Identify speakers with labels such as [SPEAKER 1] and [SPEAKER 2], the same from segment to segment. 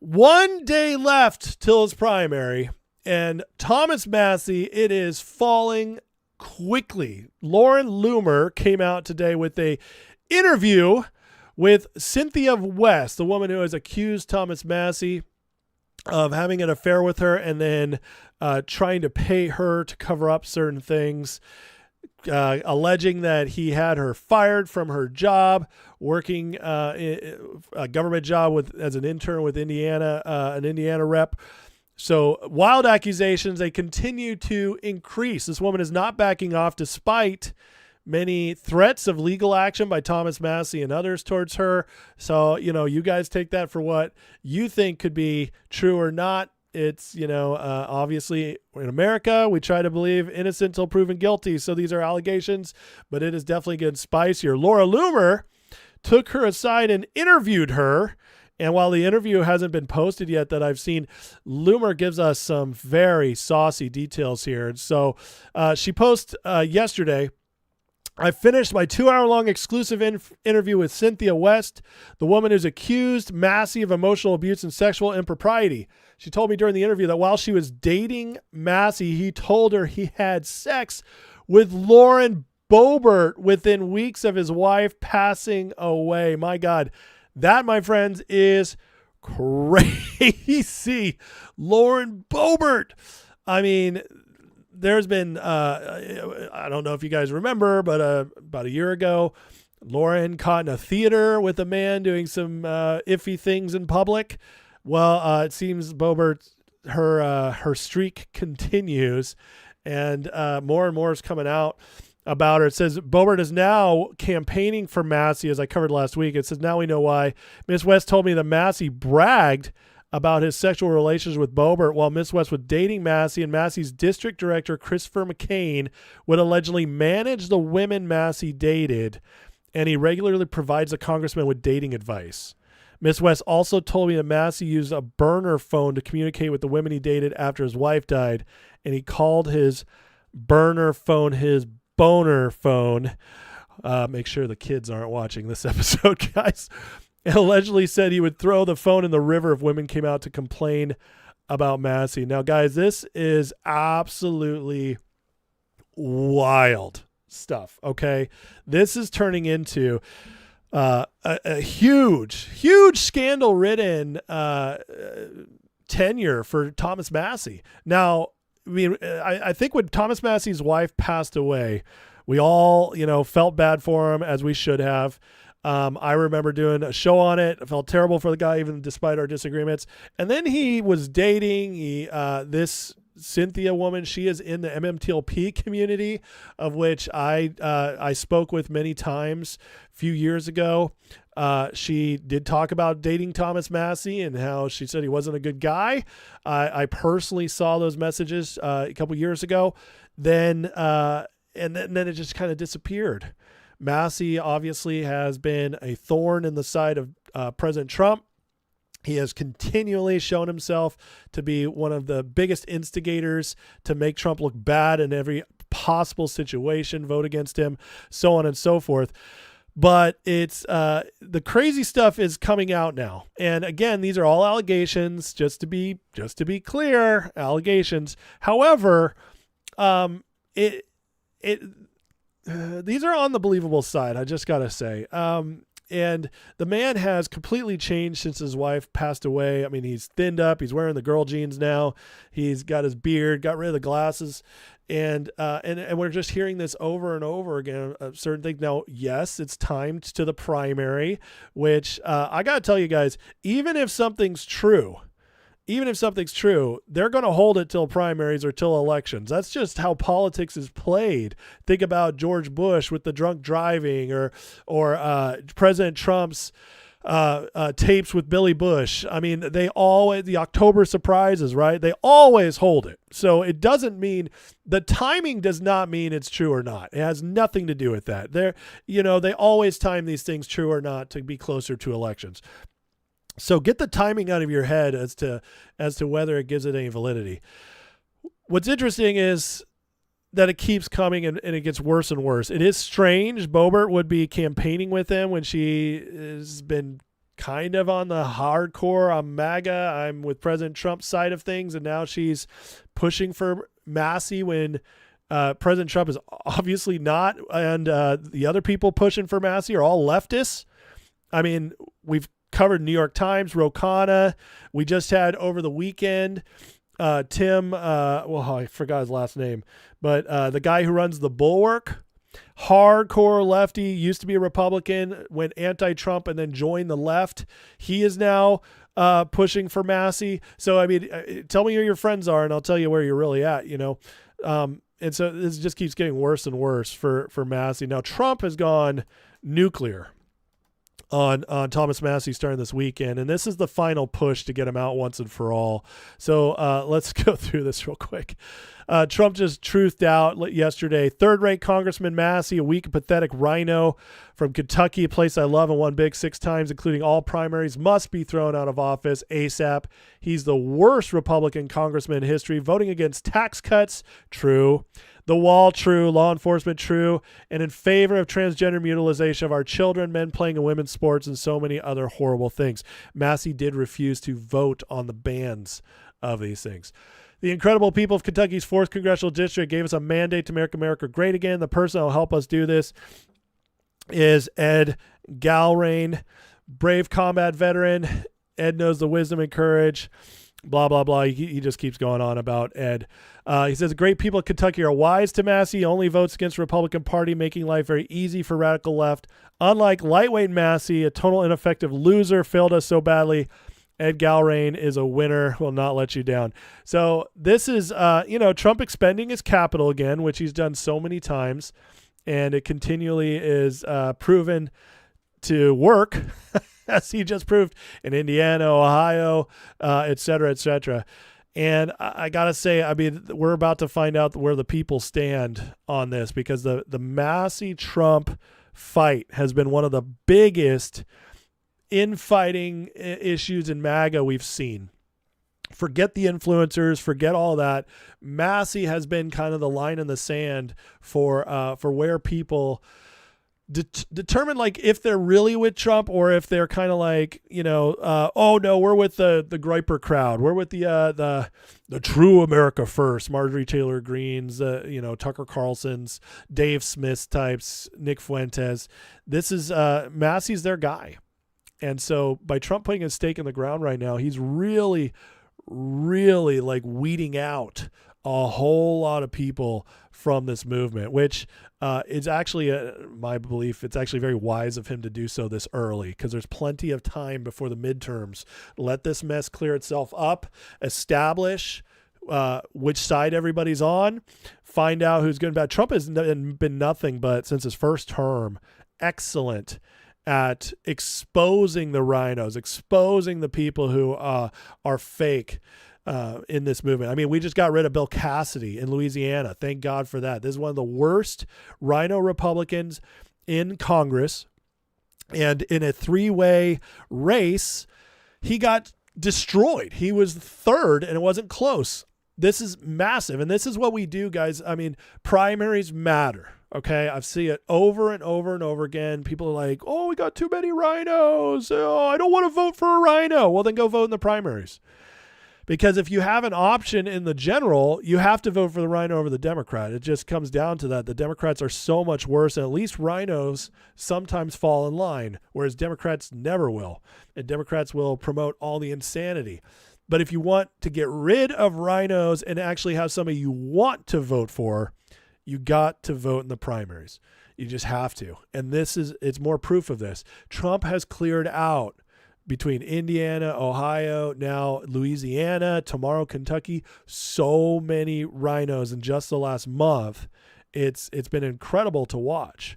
[SPEAKER 1] 1 day left till his primary, and Thomas Massie, it is falling quickly. Lauren Boebert came out today with a interview with Cynthia West, the woman who has accused Thomas Massie of having an affair with her and then trying to pay her to cover up certain things, alleging that he had her fired from her job, working a government job as an intern with Indiana, an Indiana rep. So wild accusations, they continue to increase. This woman is not backing off despite many threats of legal action by Thomas Massie and others towards her. So, you guys take that for what you think could be true or not. It's, obviously in America, we try to believe innocent until proven guilty. So these are allegations, but it is definitely getting spicier. Lauren Boebert took her aside and interviewed her. And while the interview hasn't been posted yet that I've seen, Boebert gives us some very saucy details here. And so she posted yesterday, I finished my 2-hour-long exclusive interview with Cynthia West, the woman who's accused Massie of emotional abuse and sexual impropriety. She told me during the interview that while she was dating Massie, he told her he had sex with Lauren Boebert within weeks of his wife passing away. My God, that, my friends, is crazy. Lauren Boebert. I mean, there's been, I don't know if you guys remember, but about a year ago, Lauren caught in a theater with a man doing some iffy things in public. Well, it seems Boebert, her streak continues, and more and more is coming out about her. It says Boebert is now campaigning for Massie, as I covered last week. It says, now we know why. Miss West told me that Massie bragged about his sexual relations with Boebert while Miss West was dating Massie, and Massie's district director, Christopher McCain, would allegedly manage the women Massie dated, and he regularly provides the congressman with dating advice. Miss West also told me that Massie used a burner phone to communicate with the women he dated after his wife died, and he called his burner phone his boner phone. Make sure the kids aren't watching this episode, guys. And allegedly said he would throw the phone in the river if women came out to complain about Massie. Now, guys, this is absolutely wild stuff, okay? This is turning into a huge scandal-ridden tenure for Thomas Massie. Now, I mean, I think when Thomas Massie's wife passed away, we all, felt bad for him, as we should have. I remember doing a show on it. I felt terrible for the guy, even despite our disagreements. And then he was dating this Cynthia woman. She is in the MMTLP community, of which I spoke with many times a few years ago. She did talk about dating Thomas Massie and how she said he wasn't a good guy. I personally saw those messages a couple years ago. Then it just kind of disappeared. Massie obviously has been a thorn in the side of President Trump. He has continually shown himself to be one of the biggest instigators to make Trump look bad in every possible situation, vote against him, so on and so forth. But it's the crazy stuff is coming out now. And again, these are all allegations, just to be clear, allegations. However, these are on the believable side, I just got to say. And the man has completely changed since his wife passed away. I mean, he's thinned up. He's wearing the girl jeans now. He's got his beard, got rid of the glasses. And we're just hearing this over and over again, certain things. Now, yes, it's timed to the primary, which I got to tell you guys, even if something's true, they're going to hold it till primaries or till elections. That's just how politics is played. Think about George Bush with the drunk driving, or President Trump's tapes with Billy Bush. I mean, the October surprises, right? They always hold it. So it doesn't mean, the timing does not mean it's true or not. It has nothing to do with that. They always time these things, true or not, to be closer to elections. So get the timing out of your head as to whether it gives it any validity. What's interesting is that it keeps coming and it gets worse and worse. It is strange. Boebert would be campaigning with him when she has been kind of on the hardcore. I'm MAGA. I'm with President Trump's side of things. And now she's pushing for Massie when President Trump is obviously not. And the other people pushing for Massie are all leftists. I mean, we've covered New York Times, Ro Khanna. We just had over the weekend Tim, I forgot his last name, but the guy who runs the Bulwark, hardcore lefty, used to be a Republican, went anti-Trump and then joined the left. He is now pushing for Massie. So, I mean, tell me who your friends are and I'll tell you where you're really at, and so this just keeps getting worse and worse for Massie. Now, Trump has gone nuclear on Thomas Massie starting this weekend, and this is the final push to get him out once and for all. So let's go through this real quick. Trump just truthed out yesterday. Third-rate Congressman Massie, a weak and pathetic rhino from Kentucky, a place I love and won big 6 times, including all primaries, must be thrown out of office ASAP. He's the worst Republican congressman in history, voting against tax cuts, true. The wall, true. Law enforcement, true. And in favor of transgender mutilization of our children, men playing in women's sports, and so many other horrible things. Massie did refuse to vote on the bans of these things. The incredible people of Kentucky's 4th Congressional District gave us a mandate to make America great again. The person that will help us do this is Ed Galrain, brave combat veteran. Ed knows the wisdom and courage. Blah, blah, blah. He just keeps going on about Ed. He says, great people of Kentucky are wise to Massie, only votes against the Republican Party, making life very easy for radical left. Unlike lightweight Massie, a total ineffective loser, failed us so badly. Ed Galrain is a winner, will not let you down. So this is, Trump expending his capital again, which he's done so many times, and it continually is proven to work, as he just proved in Indiana, Ohio, et cetera, et cetera. And I got to say, I mean, we're about to find out where the people stand on this, because the Massie-Trump fight has been one of the biggest infighting issues in MAGA we've seen. Forget the influencers, forget all that. Massie has been kind of the line in the sand for where people determine, like, if they're really with Trump or if they're kind of like, oh no, we're with the Griper crowd. We're with the true America first, Marjorie Taylor Greene's, Tucker Carlson's, Dave Smith's types, Nick Fuentes. This is Massie's their guy. And so by Trump putting his stake in the ground right now, he's really, really like weeding out a whole lot of people from this movement, which is actually, my belief, it's actually very wise of him to do so this early, because there's plenty of time before the midterms. Let this mess clear itself up, establish which side everybody's on, find out who's good and bad. Trump has been nothing but, since his first term, excellent at exposing the rhinos, exposing the people who are fake in this movement. I mean, we just got rid of Bill Cassidy in Louisiana. Thank God for that. This is one of the worst rhino Republicans in Congress. And in a 3-way race, he got destroyed. He was third, and it wasn't close. This is massive. And this is what we do, guys. I mean, primaries matter. Okay, I see it over and over and over again. People are like, oh, we got too many rhinos. Oh, I don't want to vote for a rhino. Well, then go vote in the primaries. Because if you have an option in the general, you have to vote for the rhino over the Democrat. It just comes down to that. The Democrats are so much worse, and at least rhinos sometimes fall in line, whereas Democrats never will. And Democrats will promote all the insanity. But if you want to get rid of rhinos and actually have somebody you want to vote for, you got to vote in the primaries. You just have to. And it's more proof of this. Trump has cleared out between Indiana, Ohio, now Louisiana, tomorrow Kentucky, so many rhinos in just the last month. It's been incredible to watch.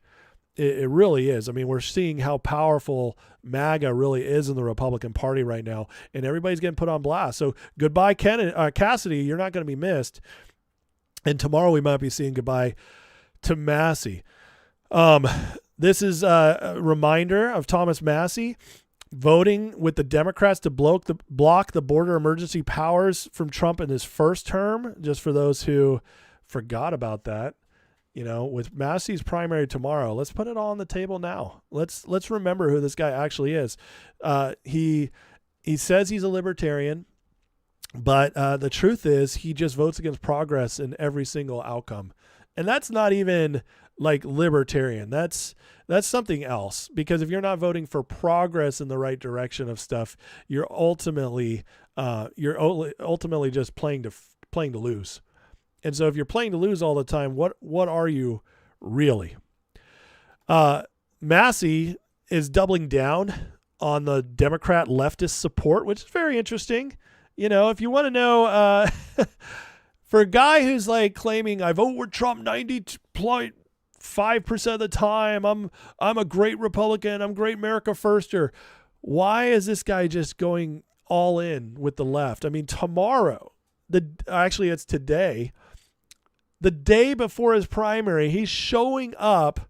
[SPEAKER 1] It really is. I mean, we're seeing how powerful MAGA really is in the Republican Party right now, and everybody's getting put on blast. So goodbye, Cassidy. You're not going to be missed. And tomorrow we might be seeing goodbye to Massie. This is a reminder of Thomas Massie voting with the Democrats to block the border emergency powers from Trump in his first term, just for those who forgot about that. with Massie's primary tomorrow, let's put it all on the table now. Let's remember who this guy actually is. He says he's a libertarian, but the truth is he just votes against progress in every single outcome. And that's not even like libertarian. That's something else, because if you're not voting for progress in the right direction of stuff, you're ultimately just playing to lose. And so if you're playing to lose all the time, what are you really? Massie is doubling down on the Democrat leftist support, which is very interesting. If you want to know, for a guy who's like claiming I vote with Trump 90.5% of the time, I'm a great Republican, I'm great America firster. Why is this guy just going all in with the left? I mean, tomorrow, it's today, the day before his primary, he's showing up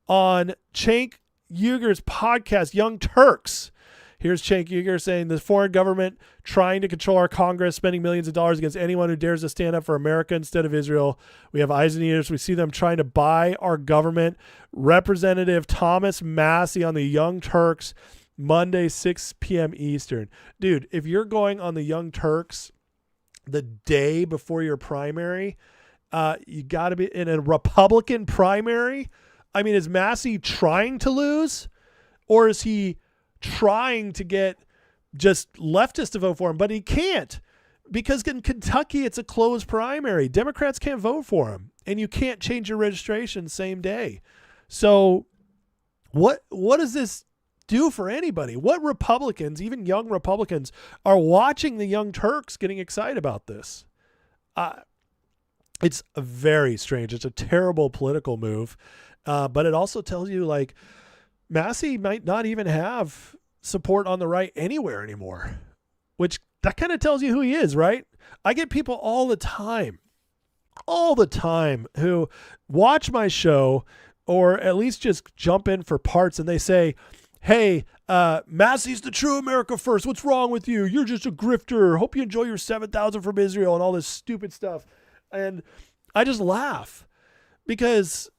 [SPEAKER 1] on Cenk Uygur's podcast, Young Turks. Here's Cenk Uygur saying the foreign government trying to control our Congress, spending millions of dollars against anyone who dares to stand up for America instead of Israel. We have eyes and ears. We see them trying to buy our government. Representative Thomas Massie on the Young Turks, Monday, 6 p.m. Eastern. Dude, if you're going on the Young Turks the day before your primary, you got to be in a Republican primary. I mean, is Massie trying to lose, or is he trying to get just leftists to vote for him? But he can't, because in Kentucky, it's a closed primary. Democrats can't vote for him, and you can't change your registration same day. So what does this do for anybody? What Republicans, even young Republicans, are watching the Young Turks getting excited about this? It's very strange. It's a terrible political move. But it also tells you, like, Massie might not even have support on the right anywhere anymore, which that kind of tells you who he is, right? I get people all the time who watch my show, or at least just jump in for parts, and they say, hey, Massie's the true America first. What's wrong with you? You're just a grifter. Hope you enjoy your 7,000 from Israel and all this stupid stuff. And I just laugh, because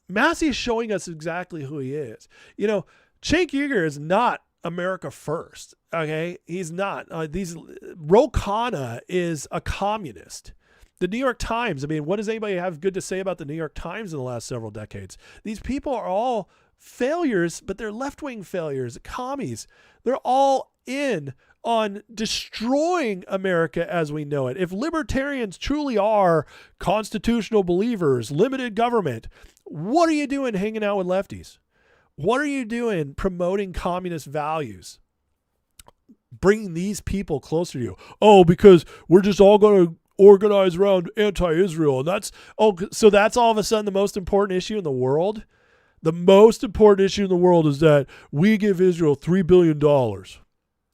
[SPEAKER 1] Massie is showing us exactly who he is. Cenk Uygur is not America first. Okay. He's not. Ro Khanna is a communist. The New York Times. I mean, what does anybody have good to say about the New York Times in the last several decades? These people are all failures, but they're left-wing failures, commies. They're all in on destroying America as we know it. If libertarians truly are constitutional believers, limited government, what are you doing hanging out with lefties? What are you doing promoting communist values? Bringing these people closer to you. Oh, because we're just all going to organize around anti-Israel. And so that's all of a sudden the most important issue in the world? The most important issue in the world is that we give Israel $3 billion.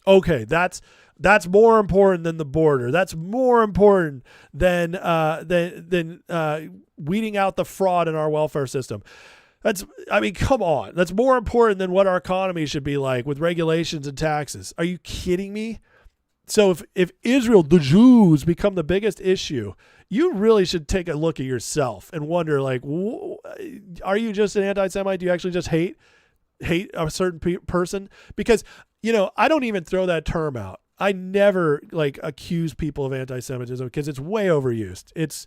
[SPEAKER 1] Okay, that's more important than the border. That's more important than weeding out the fraud in our welfare system. Come on. That's more important than what our economy should be like with regulations and taxes. Are you kidding me? So if Israel, the Jews, become the biggest issue, you really should take a look at yourself and wonder, like, are you just an anti-Semite? Do you actually just hate a certain person? Because, I don't even throw that term out. I never accuse people of anti-Semitism, because it's way overused. It's,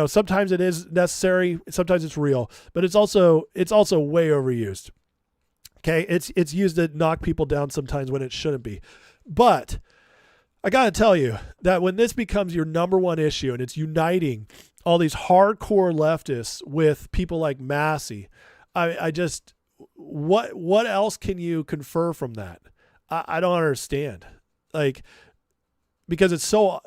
[SPEAKER 1] sometimes it is necessary, sometimes it's real, but it's also way overused. Okay. It's used to knock people down sometimes when it shouldn't be. But I got to tell you that when this becomes your number one issue and it's uniting all these hardcore leftists with people like Massie, what else can you confer from that? I don't understand. Because it's so,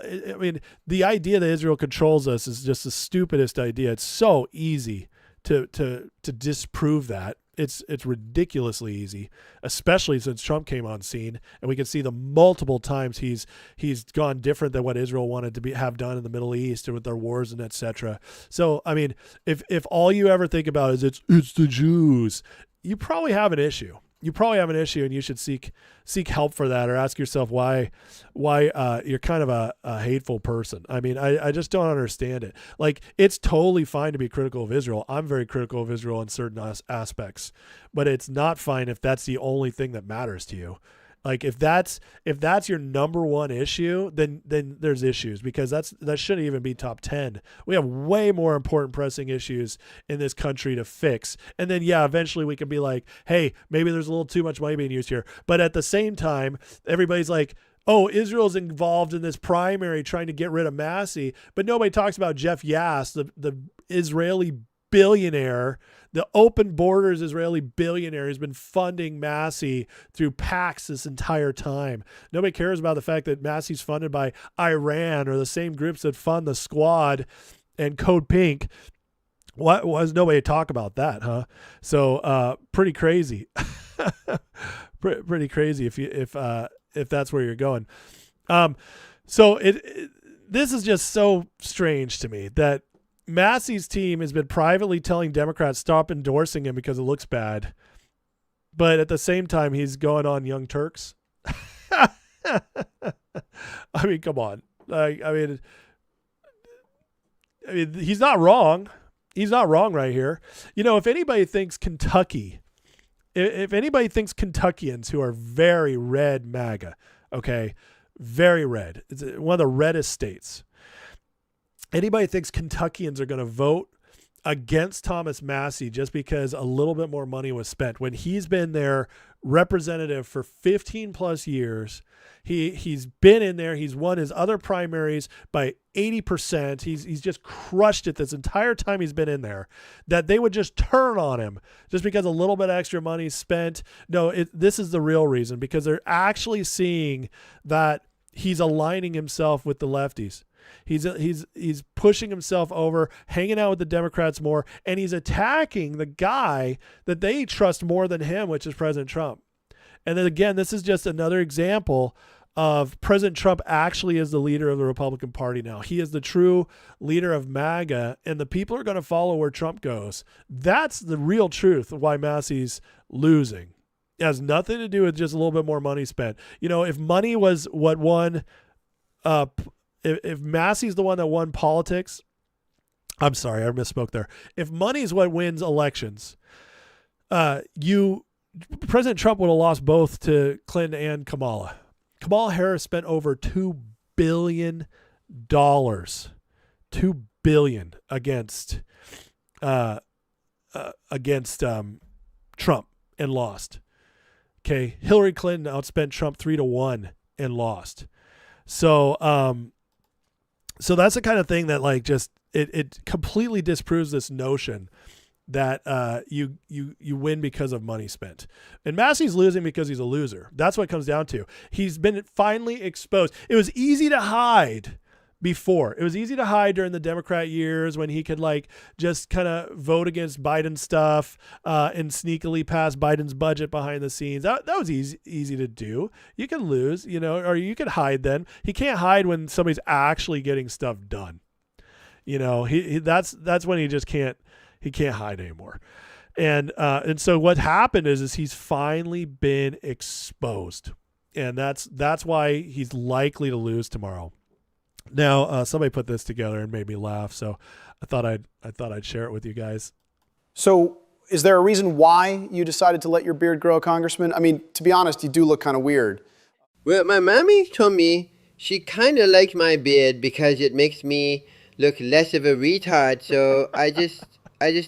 [SPEAKER 1] the idea that Israel controls us is just the stupidest idea. It's so easy to disprove that. It's ridiculously easy, especially since Trump came on scene, and we can see the multiple times he's gone different than what Israel wanted to have done in the Middle East or with their wars and etc. So, if all you ever think about is it's the Jews, you probably have an issue. you probably have an issue, and you should seek help for that, or ask yourself why you're kind of a hateful person. I mean, I just don't understand it. Like, it's totally fine to be critical of Israel. I'm very critical of Israel in certain aspects, but it's not fine if that's the only thing that matters to you. Like, if that's your number one issue, then there's issues, because that shouldn't even be top 10. We have way more important pressing issues in this country to fix. And then, yeah, eventually we can be like, hey, maybe there's a little too much money being used here. But at the same time, everybody's like, oh, Israel's involved in this primary trying to get rid of Massie, but nobody talks about Jeff Yass, the Israeli billionaire, the open borders Israeli billionaire, who's been funding Massie through PACs this entire time. Nobody cares about the fact that Massie's funded by Iran, or the same groups that fund the Squad and Code Pink. What was nobody talk about that, huh? So pretty crazy. Pretty crazy if that's where you're going. So this is just so strange to me that Massie's team has been privately telling Democrats stop endorsing him because it looks bad, but at the same time he's going on Young Turks. I mean, come on. I mean, he's not wrong. He's not wrong right here. You know, if anybody thinks Kentuckyans who are very red MAGA, okay, very red, it's one of the reddest states. Anybody thinks Kentuckians are going to vote against Thomas Massie just because a little bit more money was spent when he's been their representative for 15 plus years. He's been in there. He's won his other primaries by 80%. He's just crushed it this entire time he's been in there, that they would just turn on him just because a little bit extra money is spent. No, this is the real reason, because they're actually seeing that he's aligning himself with the lefties. He's pushing himself over, hanging out with the Democrats more, and he's attacking the guy that they trust more than him, which is President Trump. And then again, this is just another example of President Trump actually is the leader of the Republican Party now. He is the true leader of MAGA, and the people are going to follow where Trump goes. That's the real truth of why Massie's losing. It has nothing to do with just a little bit more money spent. You know, if money was what won, if Massie's the one that won politics, I'm sorry, I misspoke there. If money is what wins elections, President Trump would have lost both to Clinton and Kamala. Kamala Harris spent over $2 billion against Trump and lost. Okay, Hillary Clinton outspent Trump 3-1 and lost. So that's the kind of thing that, like, just it completely disproves this notion that you win because of money spent. And Massie's losing because he's a loser. That's what it comes down to. He's been finally exposed. It was easy to hide before. It was easy to hide during the Democrat years when he could, like, just kind of vote against Biden stuff and sneakily pass Biden's budget behind the scenes. That was easy to do. You can lose, you know, or you could hide then. He can't hide when somebody's actually getting stuff done. You know, that's when he just can't. He can't hide anymore. And so what happened is he's finally been exposed. And that's why he's likely to lose tomorrow. Now, somebody put this together and made me laugh, so I thought I'd share it with you guys.
[SPEAKER 2] So is there a reason why you decided to let your beard grow, Congressman? I mean, to be honest, you do look kind of weird.
[SPEAKER 3] Well, my mommy told me she kind of liked my beard because it makes me look less of a retard, so I just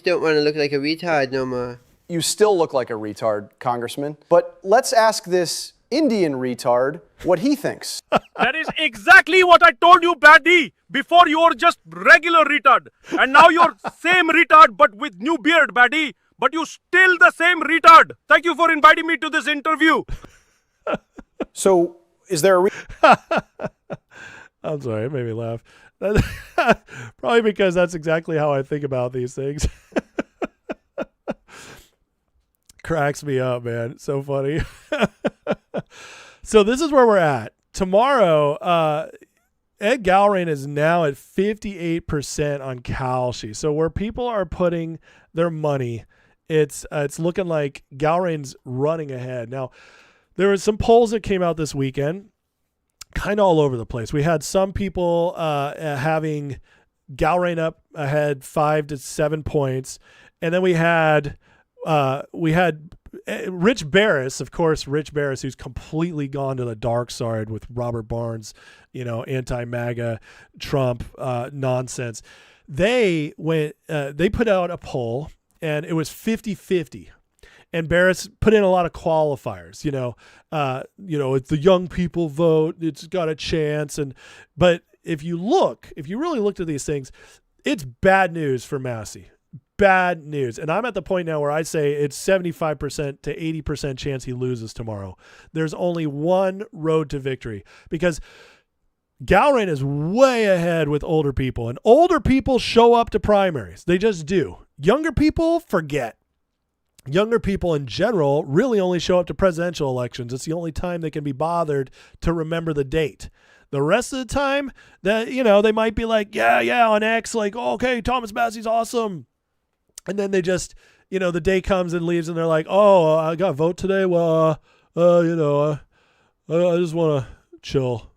[SPEAKER 3] don't want to look like a retard no more.
[SPEAKER 2] You still look like a retard, Congressman. But let's ask this Indian retard what he thinks.
[SPEAKER 4] That is exactly what I told you, Baddy. Before you were just regular retard. And now you're same retard but with new beard, Baddy. But you still the same retard. Thank you for inviting me to this interview.
[SPEAKER 2] So is there a
[SPEAKER 1] I'm sorry, it made me laugh. Probably because that's exactly how I think about these things. Cracks me up, man. It's so funny. So this is where we're at. Tomorrow, Ed Galrain is now at 58% on Kalshi. So where people are putting their money It's looking like Galrain's running ahead. Now, there were some polls that came out this weekend, kind of all over the place. We had some people having Galrain up ahead 5 to 7 points, and then we had Rich Barris, of course, Rich Barris, who's completely gone to the dark side with Robert Barnes, anti-MAGA Trump nonsense. They put out a poll, and it was 50-50. And Barris put in a lot of qualifiers, it's the young people vote, it's got a chance. But if you really looked at these things, it's bad news for Massie. Bad news. And I'm at the point now where I say it's 75% to 80% chance he loses tomorrow. There's only one road to victory because Galrain is way ahead with older people, and older people show up to primaries. They just do. Younger people forget. Younger people in general really only show up to presidential elections. It's the only time they can be bothered to remember the date. The rest of the time, that they might be like, yeah, on X, like, oh, okay, Thomas Massie's awesome. And then they just, the day comes and leaves, and they're like, oh, I got a vote today. Well, I just want to chill.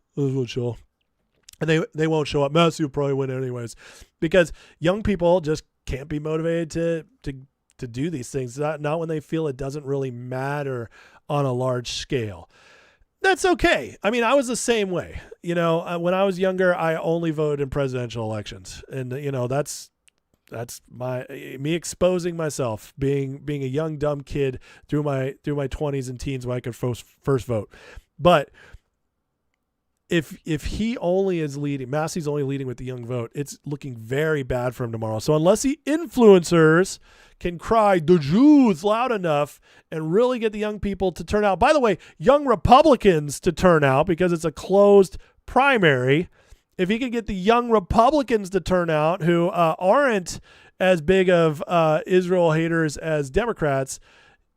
[SPEAKER 1] And they won't show up. Massie will probably win anyways, because young people just can't be motivated to do these things. Not when they feel it doesn't really matter on a large scale. That's okay. I mean, I was the same way. When I was younger, I only voted in presidential elections, and that's me exposing myself, being a young dumb kid through my 20s and teens when I could first vote. But if he only is leading, Massie's only leading with the young vote, it's looking very bad for him tomorrow. So unless the influencers can cry the Jews loud enough and really get the young people to turn out, by the way, young Republicans to turn out because it's a closed primary, if he can get the young Republicans to turn out who aren't as big of Israel haters as Democrats,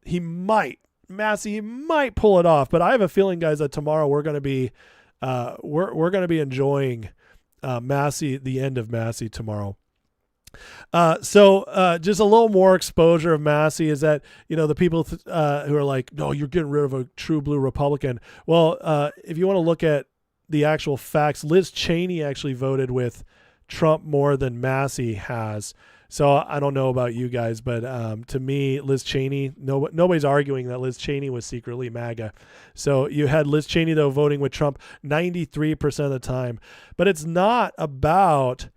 [SPEAKER 1] Massie might pull it off. But I have a feeling, guys, that tomorrow we're going to be we're going to be enjoying Massie, the end of Massie tomorrow. So just a little more exposure of Massie is that, the people who are like, no, you're getting rid of a true blue Republican. Well, if you want to look at the actual facts, Liz Cheney actually voted with Trump more than Massie has. So I don't know about you guys, but to me, Liz Cheney, nobody's arguing that Liz Cheney was secretly MAGA. So you had Liz Cheney, though, voting with Trump 93% of the time. But it's not about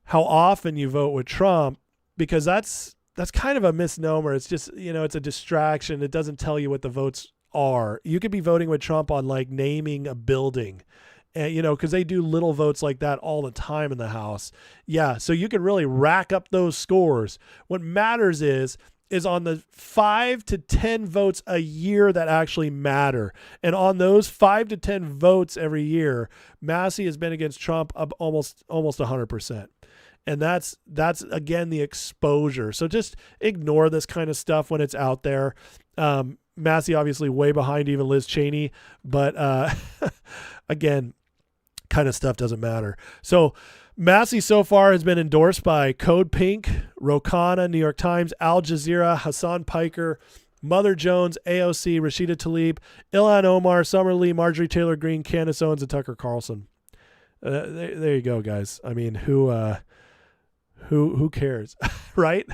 [SPEAKER 1] how often you vote with Trump, because that's kind of a misnomer. It's just, it's a distraction. It doesn't tell you what the votes are. You could be voting with Trump on like naming a building. And, because they do little votes like that all the time in the House. Yeah, so you can really rack up those scores. What matters is on the 5 to 10 votes a year that actually matter. And on those 5 to 10 votes every year, Massie has been against Trump almost 100%. And that's again, the exposure. So just ignore this kind of stuff when it's out there. Massie obviously way behind even Liz Cheney, but again, kind of stuff doesn't matter. So Massie so far has been endorsed by Code Pink, Ro Khanna, New York Times, Al Jazeera, Hassan Piker, Mother Jones, AOC, Rashida Tlaib, Ilhan Omar, Summer Lee, Marjorie Taylor Greene, Candace Owens, and Tucker Carlson. There you go, guys. I mean, who cares, right?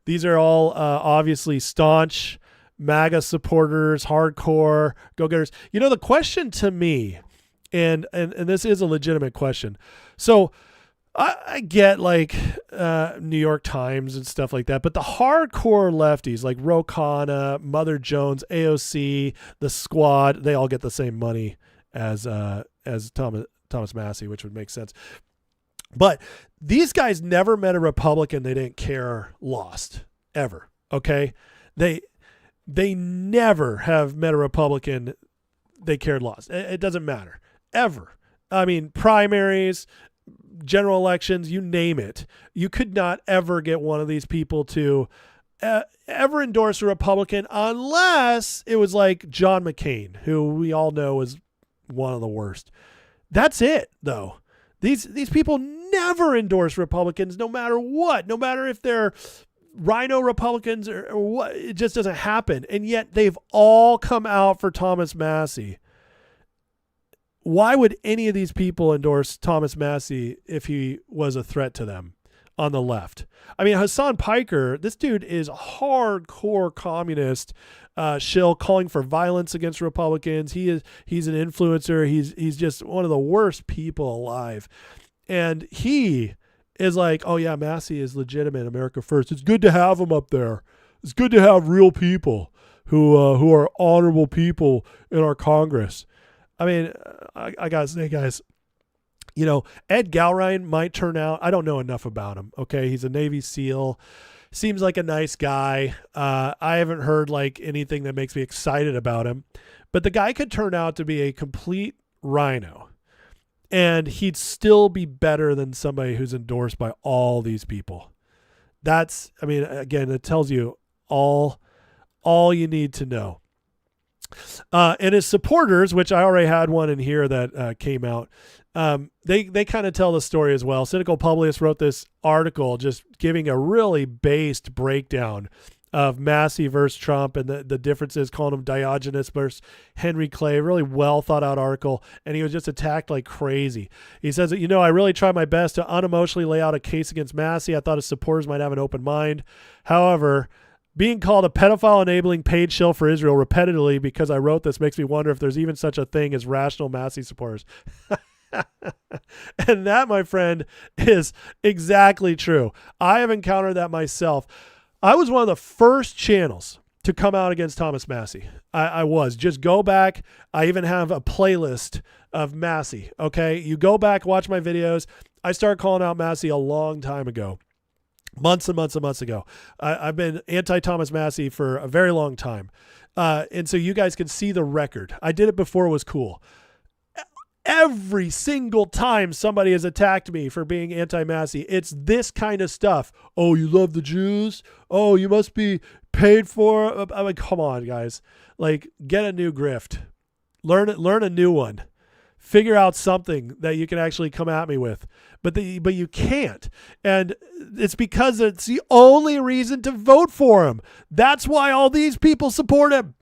[SPEAKER 1] These are all obviously staunch MAGA supporters, hardcore go-getters. The question to me, and this is a legitimate question. So I get like New York Times and stuff like that, but the hardcore lefties like Ro Khanna, Mother Jones, AOC, the Squad, they all get the same money as Thomas Massie, which would make sense. But these guys never met a Republican they didn't care lost, ever. Okay, they never have met a Republican they cared lost. It doesn't matter ever. I mean, primaries, general elections, you name it. You could not ever get one of these people to ever endorse a Republican unless it was like John McCain, who we all know is one of the worst. That's it, though. These people never endorse Republicans, no matter what, no matter if they're rhino Republicans or what, it just doesn't happen. And yet they've all come out for Thomas Massie. Why would any of these people endorse Thomas Massie if he was a threat to them on the left? I mean, Hassan Piker, this dude is a hardcore communist shill calling for violence against Republicans. He's an influencer. He's just one of the worst people alive. And he is like, oh yeah, Massie is legitimate, America first. It's good to have him up there. It's good to have real people who are honorable people in our Congress. I mean, I gotta say, guys, you know, Ed Galrine might turn out, I don't know enough about him. Okay. He's a Navy SEAL, seems like a nice guy. I haven't heard like anything that makes me excited about him, but the guy could turn out to be a complete rhino, and he'd still be better than somebody who's endorsed by all these people. That's, I mean, again, it tells you all you need to know. And his supporters, which I already had one in here that came out, they kind of tell the story as well. Cynical Publius wrote this article just giving a really based breakdown of Massie versus Trump and the differences, calling him Diogenes versus Henry Clay. Really well thought out article, and he was just attacked like crazy. He says that, you know, I really tried my best to unemotionally lay out a case against Massie. I thought his supporters might have an open mind. However, being called a pedophile enabling paid shill for Israel repetitively because I wrote this makes me wonder if there's even such a thing as rational Massie supporters. And that, my friend, is exactly true. I have encountered that myself. I was one of the first channels to come out against Thomas Massie. I was. Just go back. I even have a playlist of Massie. Okay. You go back, watch my videos. I started calling out Massie a long time ago. Months and months and months ago. I've been anti-Thomas Massie for a very long time. And so you guys can see the record. I did it before it was cool. Every single time somebody has attacked me for being anti-Massie, it's this kind of stuff. Oh, you love the Jews? Oh, you must be paid for. I'm like, come on, guys. Like, get a new grift. Learn a new one. Figure out something that you can actually come at me with. But you can't. And it's because it's the only reason to vote for him. That's why all these people support him.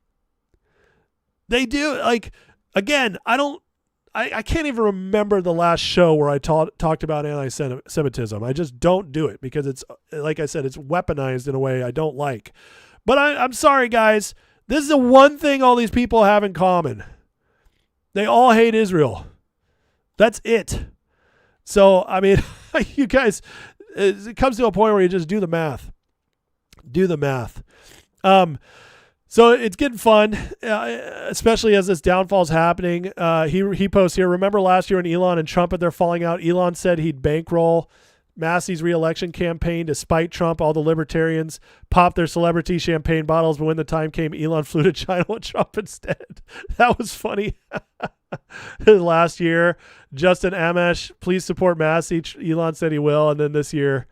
[SPEAKER 1] They do. Like, again, I can't even remember the last show where I talked about anti-Semitism. I just don't do it because it's, like I said, it's weaponized in a way I don't like. But I'm sorry, guys. This is the one thing all these people have in common. They all hate Israel. That's it. So, I mean, you guys, it comes to a point where you just do the math. Do the math. So it's getting fun, especially as this downfall is happening. He posts here, remember last year when Elon and Trump had their falling out, Elon said he'd bankroll Massie's re-election campaign to spite Trump. All the libertarians popped their celebrity champagne bottles, but when the time came, Elon flew to China with Trump instead. That was funny. Last year, Justin Amash, please support Massie. Elon said he will. And then this year,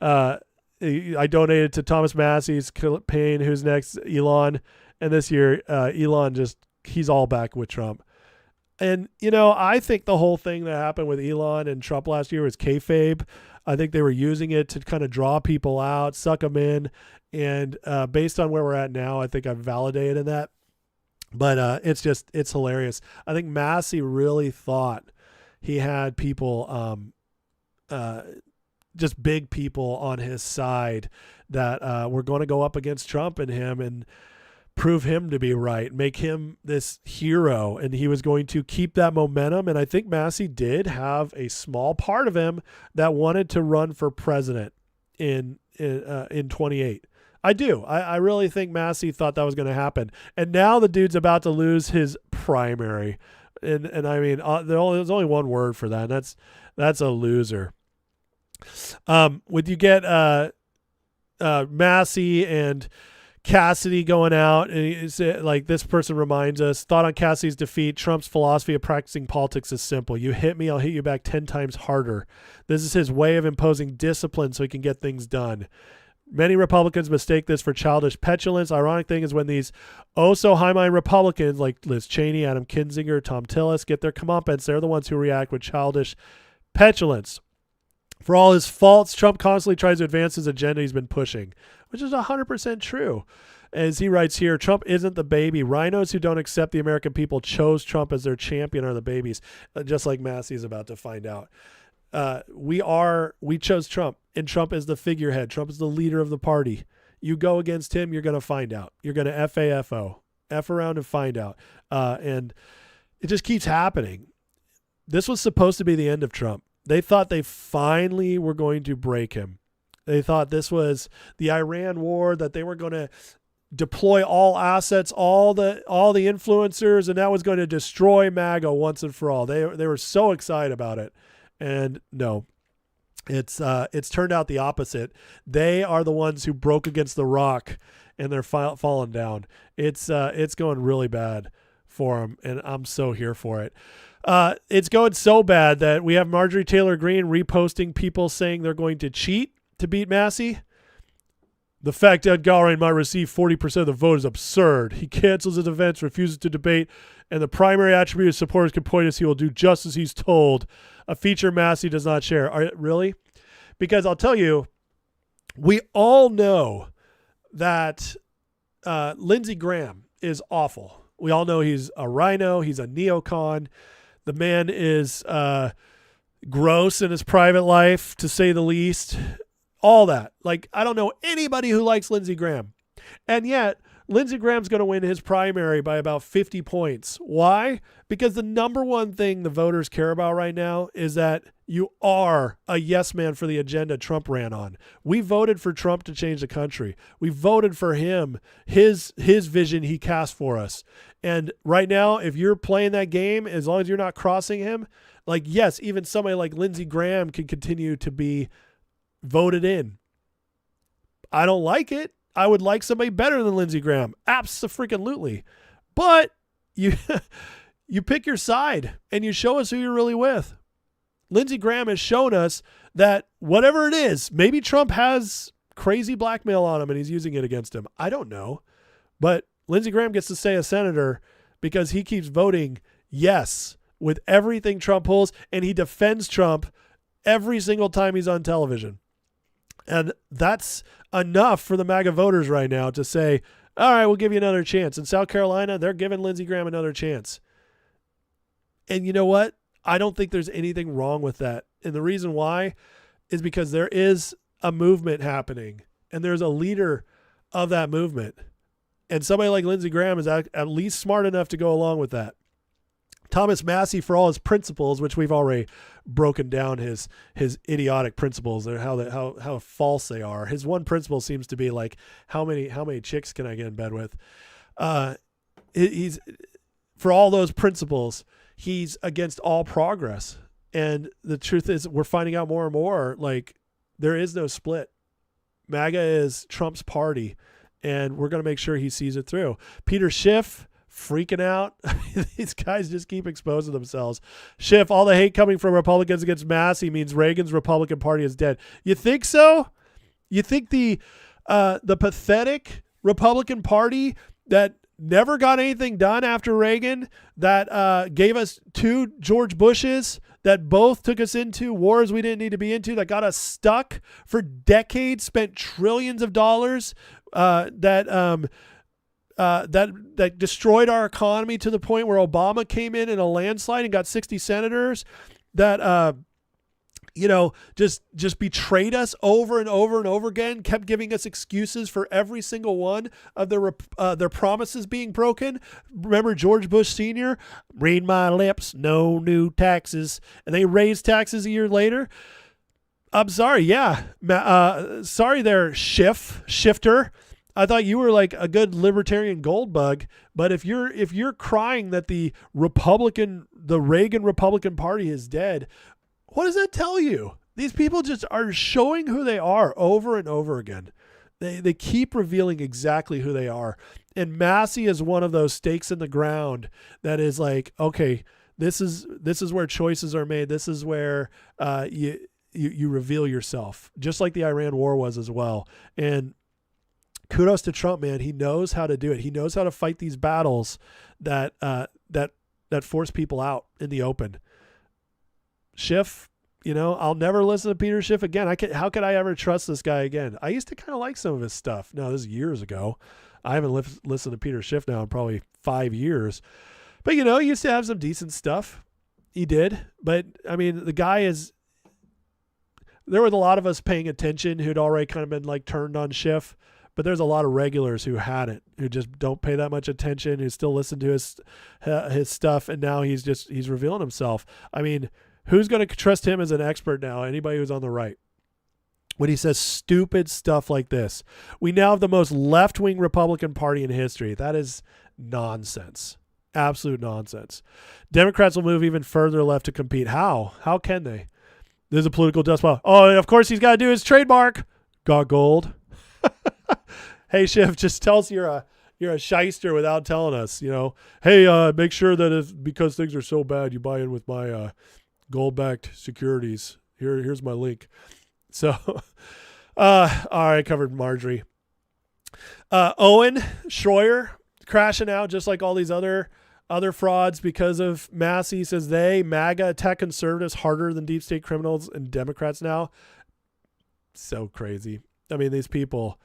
[SPEAKER 1] I donated to Thomas Massie's campaign. Who's next? Elon. And this year, Elon he's all back with Trump. And, you know, I think the whole thing that happened with Elon and Trump last year was kayfabe. I think they were using it to kind of draw people out, suck them in. And based on where we're at now, I think I've validated that. But it's hilarious. I think Massie really thought he had people, just big people on his side that were going to go up against Trump and him and prove him to be right, make him this hero, and he was going to keep that momentum. And I think Massie did have a small part of him that wanted to run for president in 28. I do. I really think Massie thought that was going to happen. And now the dude's about to lose his primary. And I mean, there's only one word for that. And that's a loser. Would you get Massie and Cassidy going out, and like this person reminds us, thought on Cassidy's defeat, Trump's philosophy of practicing politics is simple. You hit me, I'll hit you back 10 times harder. This is his way of imposing discipline so he can get things done. Many Republicans mistake this for childish petulance. Ironic thing is when these high-mind Republicans like Liz Cheney, Adam Kinzinger, Tom Tillis get their comeuppance, they're the ones who react with childish petulance. For all his faults, Trump constantly tries to advance his agenda he's been pushing, which is 100% true. As he writes here, Trump isn't the baby. Rhinos who don't accept the American people chose Trump as their champion are the babies, just like Massie is about to find out. We chose Trump, and Trump is the figurehead. Trump is the leader of the party. You go against him, you're going to find out. You're going to FAFO. F around and find out. And it just keeps happening. This was supposed to be the end of Trump. They thought they finally were going to break him. They thought this was the Iran war, that they were going to deploy all assets, all the influencers, and that was going to destroy MAGA once and for all. They were so excited about it. And no, it's turned out the opposite. They are the ones who broke against the rock, and they're falling down. It's going really bad for them, and I'm so here for it. It's going so bad that we have Marjorie Taylor Greene reposting people saying they're going to cheat to beat Massie. The fact that Galbraith might receive 40% of the vote is absurd. He cancels his events, refuses to debate, and the primary attribute his supporters can point is he will do just as he's told. A feature Massie does not share. Really? Because I'll tell you, we all know that Lindsey Graham is awful. We all know he's a rhino. He's a neocon. The man is gross in his private life, to say the least. All that. Like, I don't know anybody who likes Lindsey Graham. And yet, Lindsey Graham's going to win his primary by about 50 points. Why? Because the number one thing the voters care about right now is that you are a yes man for the agenda Trump ran on. We voted for Trump to change the country. We voted for him, his vision he cast for us. And right now, if you're playing that game, as long as you're not crossing him, like, yes, even somebody like Lindsey Graham can continue to be voted in. I don't like it. I would like somebody better than Lindsey Graham. Abso-freaking-lutely. But you pick your side and you show us who you're really with. Lindsey Graham has shown us that whatever it is, maybe Trump has crazy blackmail on him and he's using it against him. I don't know. But Lindsey Graham gets to stay a senator because he keeps voting yes with everything Trump pulls, and he defends Trump every single time he's on television. And that's enough for the MAGA voters right now to say, all right, we'll give you another chance. In South Carolina, they're giving Lindsey Graham another chance. And you know what? I don't think there's anything wrong with that. And the reason why is because there is a movement happening, and there's a leader of that movement. And somebody like Lindsey Graham is at least smart enough to go along with that. Thomas Massie, for all his principles, which we've already broken down his idiotic principles and how false they are. His one principle seems to be like, how many chicks can I get in bed with? He's, for all those principles, he's against all progress. And the truth is, we're finding out more and more, like, there is no split. MAGA is Trump's party, and we're going to make sure he sees it through. Peter Schiff, freaking out. These guys just keep exposing themselves. Schiff, all the hate coming from Republicans against Massie means Reagan's Republican Party is dead. You think so? You think the pathetic Republican Party that never got anything done after Reagan, that gave us 2 George Bushes, that both took us into wars we didn't need to be into, that got us stuck for decades, spent trillions of dollars, that destroyed our economy to the point where Obama came in a landslide and got 60 senators, that just betrayed us over and over and over again, kept giving us excuses for every single one of their promises being broken. Remember George Bush Sr.? Read my lips, no new taxes. And they raised taxes a year later. I'm sorry, yeah. Sorry there, Shifter. I thought you were like a good libertarian gold bug, but if you're crying that the Reagan Republican Party is dead, what does that tell you? These people just are showing who they are over and over again. They keep revealing exactly who they are. And Massie is one of those stakes in the ground that is like, okay, this is where choices are made. This is where you reveal yourself, just like the Iran war was as well. And kudos to Trump, man. He knows how to do it. He knows how to fight these battles that force people out in the open. Schiff, I'll never listen to Peter Schiff again. How could I ever trust this guy again? I used to kind of like some of his stuff. No, this is years ago. I haven't listened to Peter Schiff now in probably 5 years. But, he used to have some decent stuff. He did. But, I mean, the guy there was a lot of us paying attention who'd already kind of been like turned on Schiff. But there's a lot of regulars who hadn't, who just don't pay that much attention, who still listen to his stuff. And now he's revealing himself. I mean, who's going to trust him as an expert now? Anybody who's on the right. When he says stupid stuff like this. We now have the most left-wing Republican Party in history. That is nonsense. Absolute nonsense. Democrats will move even further left to compete. How? How can they? There's a political dust pile. Oh, and of course he's got to do his trademark. Got gold. Hey, Schiff, just tell us you're a shyster without telling us. Hey, make sure that because things are so bad, you buy in with my gold-backed securities. Here's my link. So, all right, covered Marjorie. Owen Schroyer crashing out just like all these other frauds because of Massie. Says MAGA attack conservatives harder than deep state criminals and Democrats now. So crazy. I mean, these people,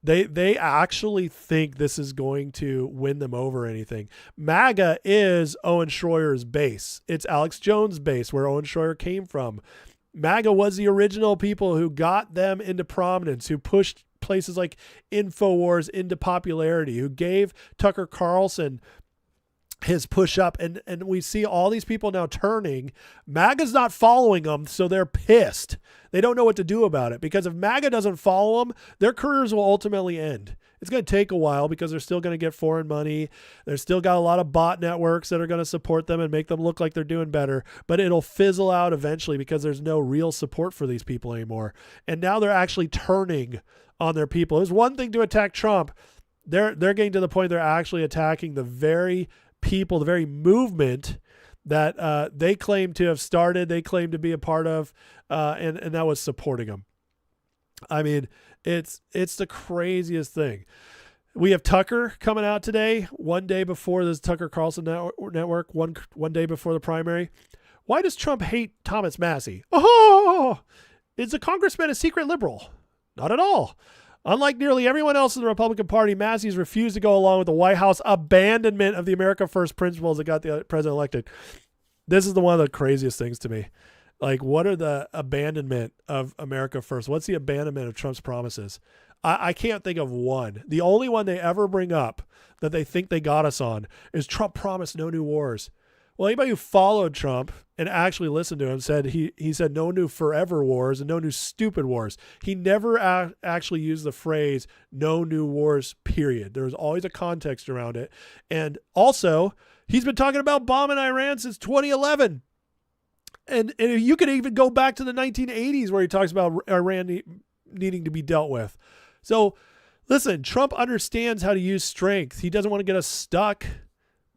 [SPEAKER 1] they actually think this is going to win them over anything. MAGA is Owen Schroyer's base. It's Alex Jones' base, where Owen Schroyer came from. MAGA was the original people who got them into prominence, who pushed places like InfoWars into popularity, who gave Tucker Carlson his push up. And we see all these people now turning. MAGA's not following them, so they're pissed. They don't know what to do about it, because if MAGA doesn't follow them, their careers will ultimately end. It's going to take a while because they're still going to get foreign money. They're still got a lot of bot networks that are going to support them and make them look like they're doing better, but it'll fizzle out eventually because there's no real support for these people anymore. And now they're actually turning on their people. It was one thing to attack Trump. They're getting to the point they're actually attacking the very people, the very movement that they claim to have started, they claim to be a part of, and that was supporting them. I mean, it's the craziest thing. We have Tucker coming out today, one day before this Tucker Carlson network, one day before the primary. Why does Trump hate Thomas Massie? Oh, is the congressman a secret liberal? Not at all. Unlike nearly everyone else in the Republican Party, Massie's refused to go along with the White House abandonment of the America First principles that got the president elected. This is one of the craziest things to me. Like, what are the abandonment of America First? What's the abandonment of Trump's promises? I can't think of one. The only one they ever bring up that they think they got us on is Trump promised no new wars. Well, anybody who followed Trump and actually listened to him said he said no new forever wars and no new stupid wars. He never actually used the phrase no new wars, period. There was always a context around it. And also, he's been talking about bombing Iran since 2011. And you could even go back to the 1980s where he talks about Iran needing to be dealt with. So, listen, Trump understands how to use strength. He doesn't want to get us stuck,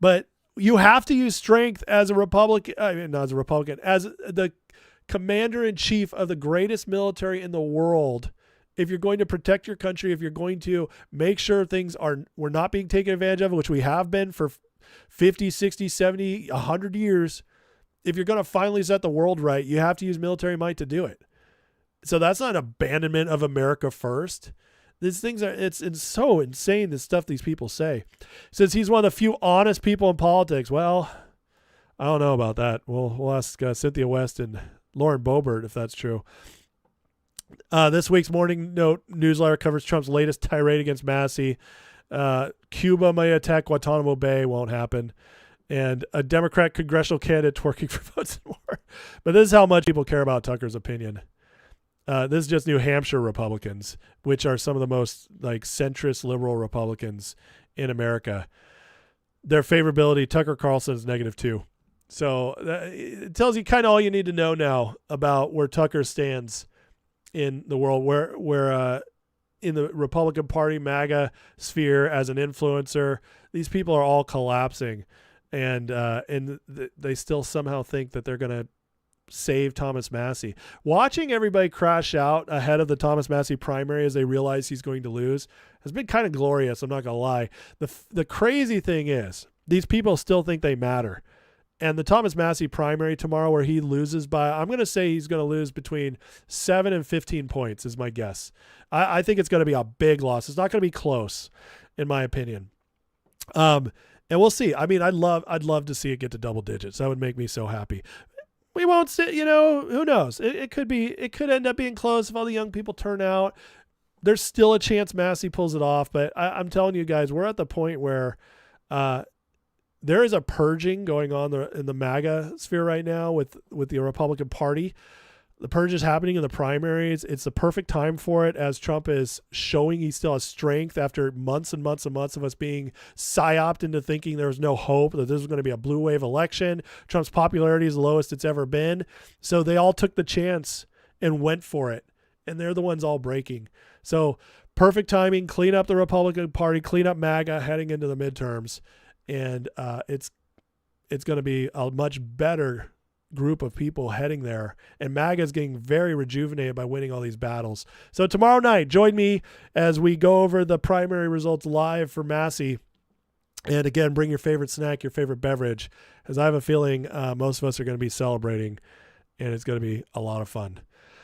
[SPEAKER 1] but you have to use strength as a Republican, not as a Republican, as the commander-in-chief of the greatest military in the world. If you're going to protect your country, if you're going to make sure we're not being taken advantage of, which we have been for 50, 60, 70, 100 years, if you're going to finally set the world right, you have to use military might to do it. So that's not abandonment of America first. These things it's so insane, the stuff these people say. Since he's one of the few honest people in politics, well, I don't know about that. We'll ask Cynthia West and Lauren Boebert if that's true. This week's Morning Note newsletter covers Trump's latest tirade against Massie. Cuba may attack Guantanamo Bay, won't happen. And a Democrat congressional candidate twerking for votes and war. But this is how much people care about Tucker's opinion. This is just New Hampshire Republicans, which are some of the most centrist liberal Republicans in America. Their favorability, Tucker Carlson is -2. So it tells you kind of all you need to know now about where Tucker stands in the world, where in the Republican Party, MAGA sphere as an influencer, these people are all collapsing, and they still somehow think that they're going to save Thomas Massie. Watching everybody crash out ahead of the Thomas Massie primary as they realize he's going to lose has been kind of glorious. I'm not going to lie. The crazy thing is these people still think they matter. And the Thomas Massie primary tomorrow, where he loses by, I'm going to say he's going to lose between 7 and 15 points is my guess. I think it's going to be a big loss. It's not going to be close, in my opinion. And we'll see. I mean, I'd love to see it get to double digits. That would make me so happy. We won't see, who knows? It could end up being close if all the young people turn out. There's still a chance Massie pulls it off, but I'm telling you guys, we're at the point where there is a purging going on in the MAGA sphere right now with the Republican Party. The purge is happening in the primaries. It's the perfect time for it, as Trump is showing he still has strength after months and months and months of us being psyoped into thinking there was no hope, that this was going to be a blue wave election. Trump's popularity is the lowest it's ever been. So they all took the chance and went for it. And they're the ones all breaking. So perfect timing, clean up the Republican Party, clean up MAGA heading into the midterms. And it's going to be a much better group of people heading there. And MAGA is getting very rejuvenated by winning all these battles. So tomorrow night, join me as we go over the primary results live for Massie. And again, bring your favorite snack, your favorite beverage, as I have a feeling most of us are going to be celebrating, and it's going to be a lot of fun.